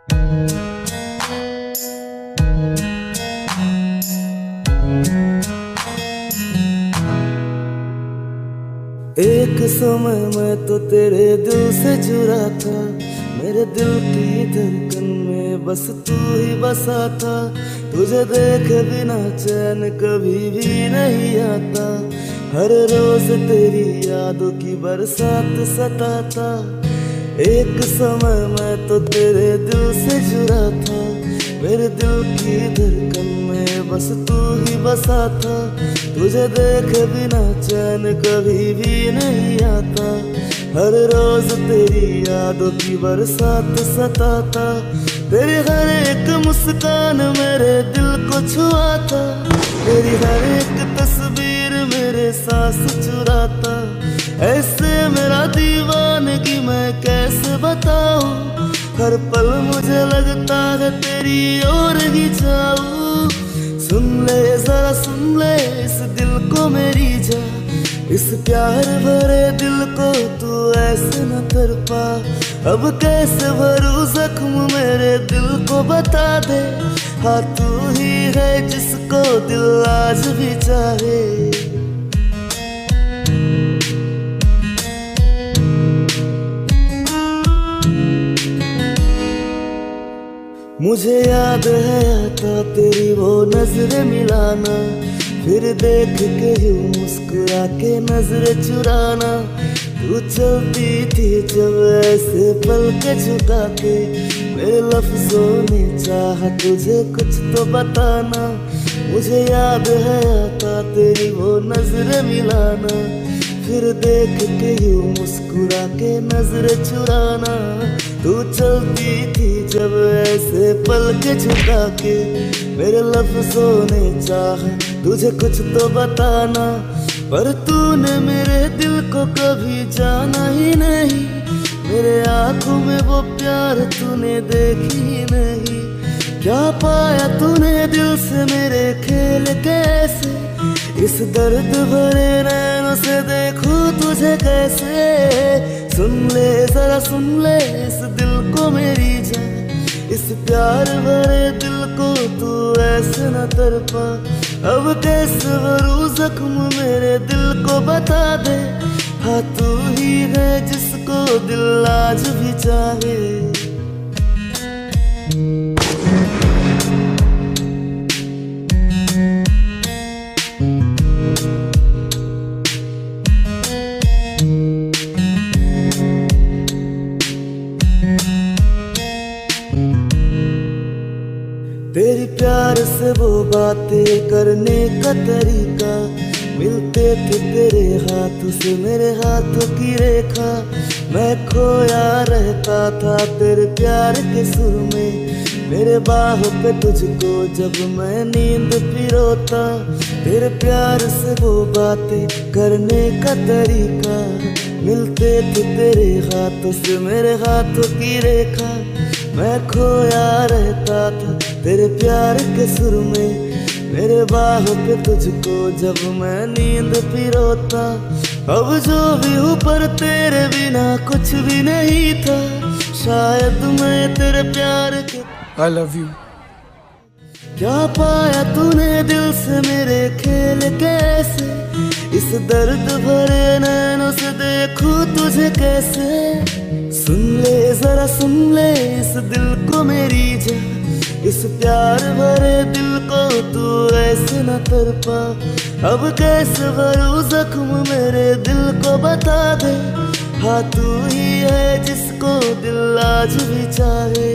एक समय मैं तो तेरे दिल से जुड़ा था, मेरे दिल की धड़कन में बस तू ही बसा था। तुझे देखे बिना चैन कभी भी नहीं आता, हर रोज तेरी यादों की बरसात सताता। एक समय मैं तो तेरे दिल से जुड़ा था, मेरे दिल की धड़कन में बस तू ही बसा था। तुझे देखे बिना चैन कभी भी नहीं आता, हर रोज तेरी यादों की बरसात सताता। तेरी हर एक मुस्कान मेरे दिल को छुआता, तेरी हर एक तस्वीर मेरे सांस चुराता। ऐसे मेरा दीवानगी मैं कैसे बताऊं, हर पल मुझे लगता है तेरी ओर ही जाऊं। सुन ले जरा सुन ले इस दिल को मेरी जा, इस प्यार भरे दिल को तू ऐसे न तड़पा। अब कैसे भरूं जख्म मेरे दिल को बता दे, हाँ तू ही है जिसको दिल आज भी चाहे। मुझे याद है आता तेरी वो नजरें मिलाना, फिर देख के यूं मुस्कुरा के नजरें चुराना। तू चलती थी जब ऐसे पल के झुका के, मेरे लफ्जों ने चाहा तुझे कुछ तो बताना। मुझे याद है आता तेरी वो नजरें मिलाना, फिर देख के यूं मुस्कुरा के नजरें चुराना। तू चलती थी जब ऐसे पल के झुका के, मेरे लफ्जों ने चाहा तुझे कुछ तो बताना। पर तूने मेरे दिल को कभी जाना ही नहीं, मेरे आंखों में वो प्यार तूने देखी नहीं। क्या पाया तूने दिल से मेरे खेल कैसे, इस दर्द भरे नैनों से देखूं तुझे कैसे। सुन ले जरा सुन ले इस दिल को मेरी जान, इस प्यार भरे दिल को तू ऐसे न तड़पा। अब कैसे भरूं जख्म मेरे दिल को बता दे, हाँ तू ही है जिसको दिल आज भी चाहे। तेरी प्यार से वो बातें करने का तरीका, मिलते थे तेरे हाथ से मेरे हाथों की रेखा। मैं खोया रहता था तेरे प्यार के सुर में, मेरे बाहों पे तुझको जब मैं नींद पिरोता। तेरे प्यार से वो बातें करने का तरीका, मिलते थे तेरे हाथों से मेरे हाथों की रेखा। मैं खोया रहता था तेरे प्यार के सुर में, मेरे बाहों पे तुझको जब मैं नींद पिरोता। अब जो भी हूँ पर तेरे बिना कुछ भी नहीं था, शायद मैं तेरे प्यार के I love you. क्या पाया तूने दिल से मेरे खेल कैसे, इस दर्द भरे नैनों से देखूं तुझे कैसे। सुन ले जरा सुन ले इस दिल को मेरी जा, इस प्यार भरे दिल को तू ऐसे न तड़पा। अब कैसे भरूं जख्म मेरे दिल को बता दे, हाँ तू ही है जिसको दिल आज भी चाहे।